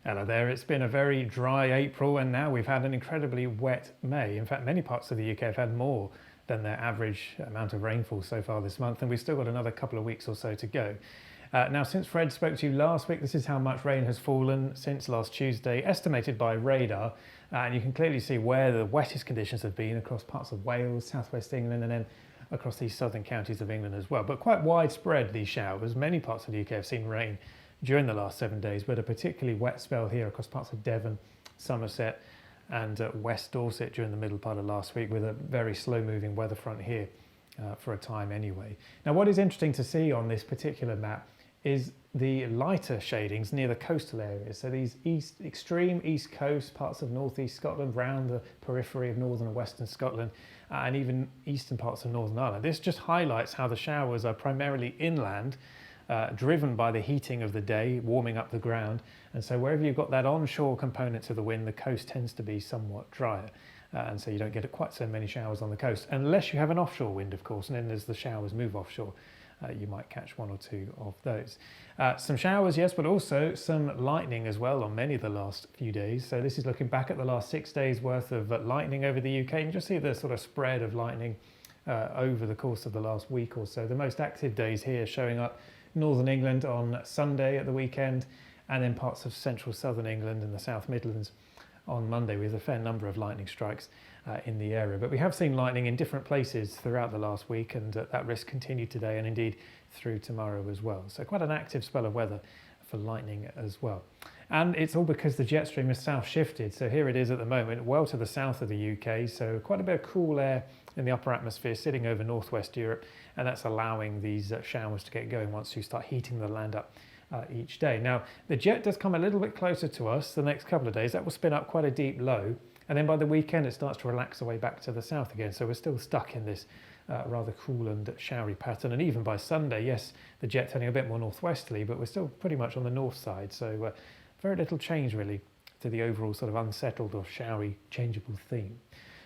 Hello there, it's been a very dry April and now we've had an incredibly wet May. In fact, many parts of the UK have had more than their average amount of rainfall so far this month, and we've still got another couple of weeks or so to go. Now, since Fred spoke to you last week, this is how much rain has fallen since last Tuesday, estimated by radar, and you can clearly see where the wettest conditions have been across parts of Wales, southwest England, and then across these southern counties of England as well. But quite widespread, these showers. Many parts of the UK have seen rain during the last 7 days, but a particularly wet spell here across parts of Devon, Somerset and West Dorset during the middle part of last week, with a very slow moving weather front here for a time anyway. Now, what is interesting to see on this particular map is the lighter shadings near the coastal areas. So these extreme east coast parts of northeast Scotland, round the periphery of northern and western Scotland, and even eastern parts of Northern Ireland. This just highlights how the showers are primarily inland, driven by the heating of the day, warming up the ground. And so wherever you've got that onshore component to the wind, the coast tends to be somewhat drier. And so you don't get quite so many showers on the coast, unless you have an offshore wind, of course. And then as the showers move offshore, you might catch one or two of those. Some showers, yes, but also some lightning as well on many of the last few days. So this is looking back at the last 6 days worth of lightning over the UK. You can just see the sort of spread of lightning over the course of the last week or so. The most active days here showing up Northern England on Sunday at the weekend, and then parts of central southern England and the South Midlands on Monday, with a fair number of lightning strikes in the area. But we have seen lightning in different places throughout the last week, and that risk continued today and indeed through tomorrow as well. So quite an active spell of weather for lightning as well. And it's all because the jet stream is south shifted. So here it is at the moment, well to the south of the UK. So quite a bit of cool air in the upper atmosphere sitting over northwest Europe, and that's allowing these showers to get going once you start heating the land up each day. Now, the jet does come a little bit closer to us the next couple of days. That will spin up quite a deep low, and then by the weekend it starts to relax away back to the south again. So we're still stuck in this rather cool and showery pattern. And even by Sunday, yes, the jet turning a bit more northwesterly, but we're still pretty much on the north side. So very little change really to the overall sort of unsettled or showery, changeable theme.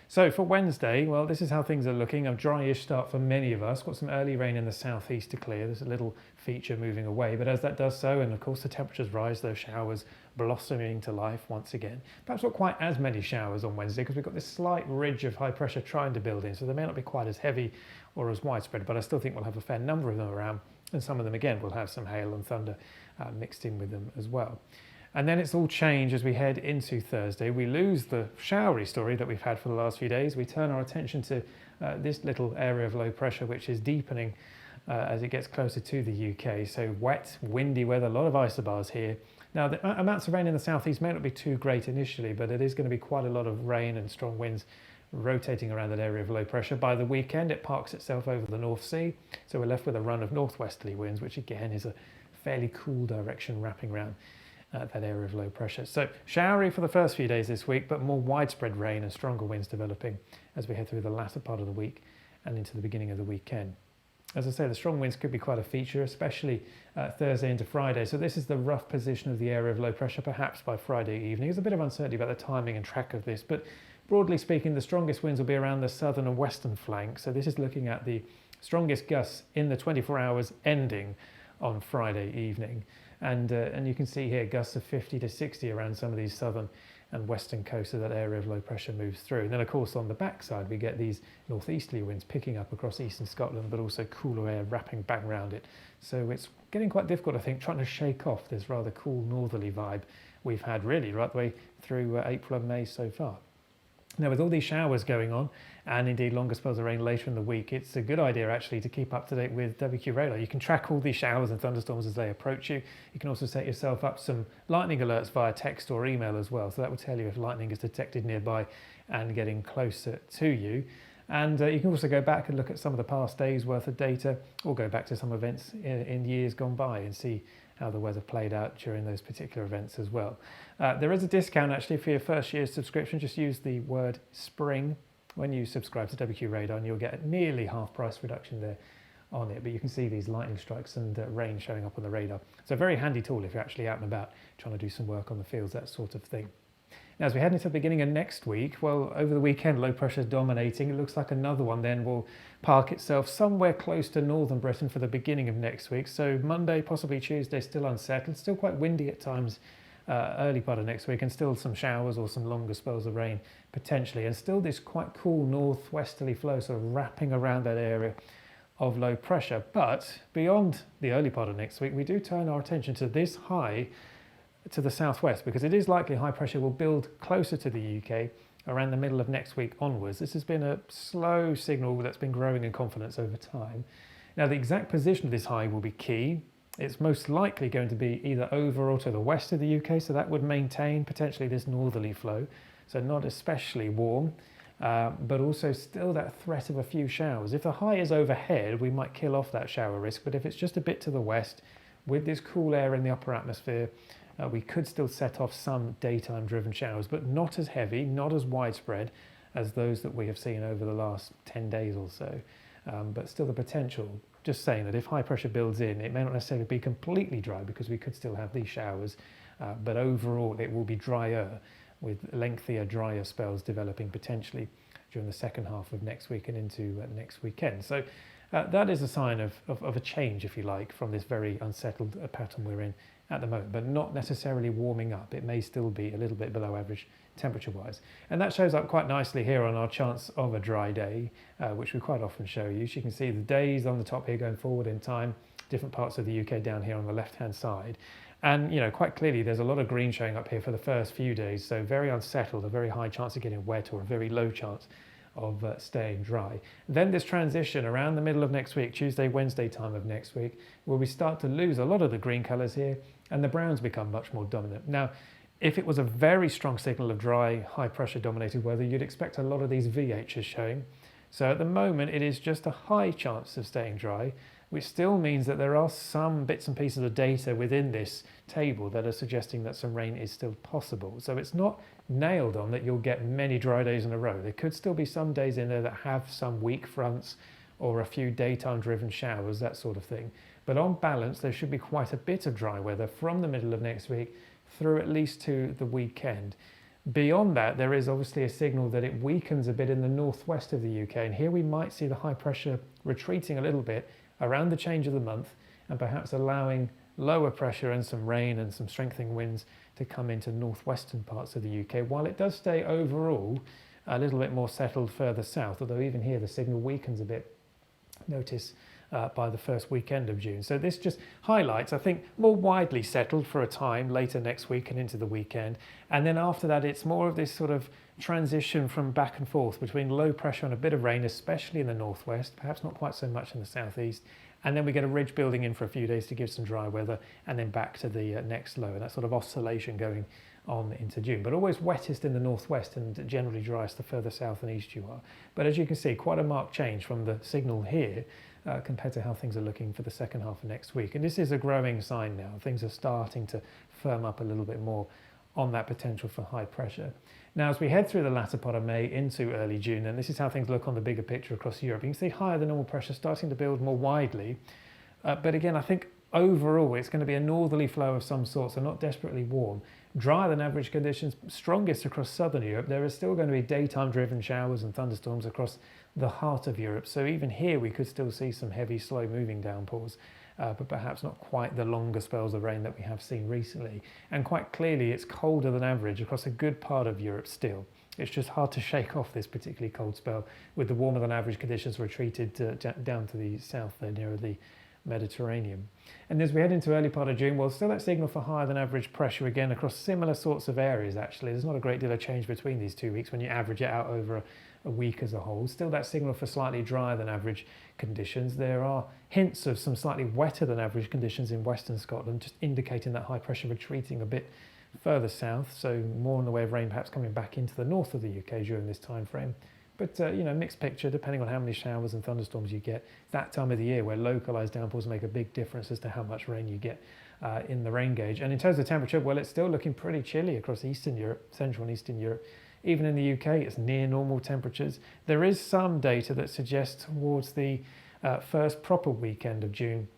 So for Wednesday, well, this is how things are looking. A dryish start for many of us. Got some early rain in the southeast to clear. There's a little feature moving away, but as that does so, and of course the temperatures rise, those showers blossoming to life once again. Perhaps not quite as many showers on Wednesday because we've got this slight ridge of high pressure trying to build in, so they may not be quite as heavy or as widespread, but I still think we'll have a fair number of them around, and some of them again will have some hail and thunder mixed in with them as well. And then it's all change as we head into Thursday. We lose the showery story that we've had for the last few days. We turn our attention to this little area of low pressure, which is deepening as it gets closer to the UK. So wet, windy weather, a lot of isobars here. Now, the amounts of rain in the southeast may not be too great initially, but it is going to be quite a lot of rain and strong winds rotating around that area of low pressure. By the weekend, it parks itself over the North Sea. So we're left with a run of northwesterly winds, which again is a fairly cool direction wrapping around that area of low pressure. So showery for the first few days this week, but more widespread rain and stronger winds developing as we head through the latter part of the week and into the beginning of the weekend. As I say, the strong winds could be quite a feature, especially Thursday into Friday. So this is the rough position of the area of low pressure, perhaps by Friday evening. There's a bit of uncertainty about the timing and track of this, but broadly speaking, the strongest winds will be around the southern and western flank. So this is looking at the strongest gusts in the 24 hours ending on Friday evening. And you can see here gusts of 50 to 60 around some of these southern and western coasts as that area of low pressure moves through. And then of course on the backside we get these northeasterly winds picking up across eastern Scotland, but also cooler air wrapping back around it. So it's getting quite difficult, I think, trying to shake off this rather cool northerly vibe we've had really right the way through April and May so far. Now, with all these showers going on, and indeed longer spells of rain later in the week, it's a good idea actually to keep up to date with WQRadar. You can track all these showers and thunderstorms as they approach you. You can also set yourself up some lightning alerts via text or email as well. So that will tell you if lightning is detected nearby and getting closer to you. And you can also go back and look at some of the past days worth of data, or go back to some events in years gone by and see how the weather played out during those particular events as well. There is a discount actually for your first year's subscription. Just use the word spring when you subscribe to WQRadar and you'll get a nearly half price reduction there on it. But you can see these lightning strikes and rain showing up on the radar. So a very handy tool if you're actually out and about trying to do some work on the fields, that sort of thing. Now, as we head into the beginning of next week, well, over the weekend, low pressure is dominating. It looks like another one then will park itself somewhere close to northern Britain for the beginning of next week. So Monday, possibly Tuesday, still unsettled, still quite windy at times early part of next week, and still some showers or some longer spells of rain potentially, and still this quite cool northwesterly flow sort of wrapping around that area of low pressure. But beyond the early part of next week, we do turn our attention to this high to the southwest, because it is likely high pressure will build closer to the UK around the middle of next week onwards. This has been a slow signal that's been growing in confidence over time. Now, the exact position of this high will be key. It's most likely going to be either over or to the west of the UK, so that would maintain potentially this northerly flow, so not especially warm, but also still that threat of a few showers. If the high is overhead, we might kill off that shower risk, but if it's just a bit to the west, with this cool air in the upper atmosphere, we could still set off some daytime driven showers, but not as heavy, not as widespread as those that we have seen over the last 10 days or so. But still the potential, just saying that if high pressure builds in, it may not necessarily be completely dry, because we could still have these showers, but overall it will be drier, with lengthier, drier spells developing potentially during the second half of next week and into next weekend. So that is a sign of a change, if you like, from this very unsettled pattern we're in at the moment, but not necessarily warming up. It may still be a little bit below average temperature wise, and that shows up quite nicely here on our chance of a dry day, which we quite often show you. So you can see the days on the top here going forward in time, different parts of the UK down here on the left hand side, and quite clearly there's a lot of green showing up here for the first few days, so very unsettled, a very high chance of getting wet or a very low chance of staying dry. Then this transition around the middle of next week, Tuesday, Wednesday time of next week, where we start to lose a lot of the green colours here and the browns become much more dominant. Now, if it was a very strong signal of dry, high pressure dominated weather, you'd expect a lot of these VHs showing. So at the moment, it is just a high chance of staying dry, which still means that there are some bits and pieces of data within this table that are suggesting that some rain is still possible. So it's not nailed on that you'll get many dry days in a row. There could still be some days in there that have some weak fronts or a few daytime driven showers, that sort of thing. But on balance, there should be quite a bit of dry weather from the middle of next week through at least to the weekend. Beyond that, there is obviously a signal that it weakens a bit in the northwest of the UK, and here we might see the high pressure retreating a little bit around the change of the month, and perhaps allowing lower pressure and some rain and some strengthening winds to come into northwestern parts of the UK, while it does stay overall a little bit more settled further south, although even here the signal weakens a bit, notice, by the first weekend of June. So this just highlights, I think, more widely settled for a time later next week and into the weekend. And then after that, it's more of this sort of transition from back and forth between low pressure and a bit of rain, especially in the northwest, perhaps not quite so much in the southeast. And then we get a ridge building in for a few days to give some dry weather, and then back to the next low. And that sort of oscillation going on into June, but always wettest in the northwest and generally driest the further south and east you are. But as you can see, quite a marked change from the signal here compared to how things are looking for the second half of next week. And this is a growing sign now. Things are starting to firm up a little bit more on that potential for high pressure. Now, as we head through the latter part of May into early June, and this is how things look on the bigger picture across Europe, you can see higher than normal pressure starting to build more widely. But again, I think overall it's going to be a northerly flow of some sort, so not desperately warm. Drier than average conditions, strongest across southern Europe. There are still going to be daytime driven showers and thunderstorms across the heart of Europe. So even here we could still see some heavy, slow moving downpours, but perhaps not quite the longer spells of rain that we have seen recently. And quite clearly it's colder than average across a good part of Europe still. It's just hard to shake off this particularly cold spell with the warmer than average conditions retreated down to the south there nearer the Mediterranean. And as we head into early part of June, well, still that signal for higher than average pressure again across similar sorts of areas actually. There's not a great deal of change between these 2 weeks when you average it out over a week as a whole. Still that signal for slightly drier than average conditions. There are hints of some slightly wetter than average conditions in western Scotland, just indicating that high pressure retreating a bit further south, so more in the way of rain perhaps coming back into the north of the UK during this time frame. But, mixed picture depending on how many showers and thunderstorms you get. That time of the year where localised downpours make a big difference as to how much rain you get in the rain gauge. And in terms of temperature, well, it's still looking pretty chilly across Eastern Europe, Central and Eastern Europe. Even in the UK, it's near normal temperatures. There is some data that suggests towards the first proper weekend of June,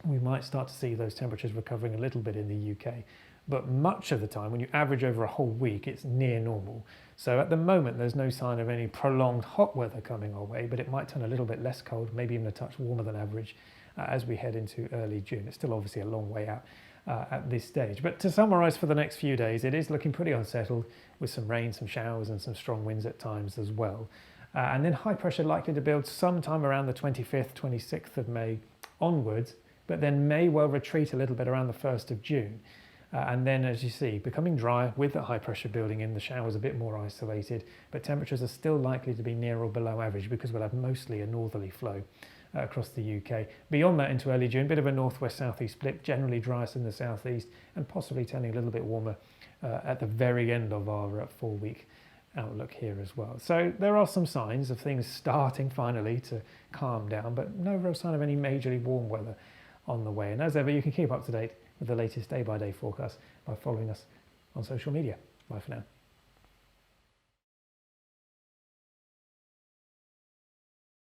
we might start to see those temperatures recovering a little bit in the UK. But much of the time, when you average over a whole week, it's near normal. So at the moment, there's no sign of any prolonged hot weather coming our way, but it might turn a little bit less cold, maybe even a touch warmer than average as we head into early June. It's still obviously a long way out at this stage. But to summarise for the next few days, it is looking pretty unsettled with some rain, some showers and some strong winds at times as well. And then high pressure likely to build sometime around the 25th, 26th of May onwards, but then may well retreat a little bit around the 1st of June. And then, as you see, becoming dry with the high pressure building in, the showers a bit more isolated, but temperatures are still likely to be near or below average because we'll have mostly a northerly flow across the UK. Beyond that, into early June, bit of a northwest-southeast split, generally driest in the southeast and possibly turning a little bit warmer at the very end of our 4-week outlook here as well. So there are some signs of things starting finally to calm down, but no real sign of any majorly warm weather on the way. And as ever, you can keep up to date with the latest day-by-day forecast by following us on social media. Bye for now.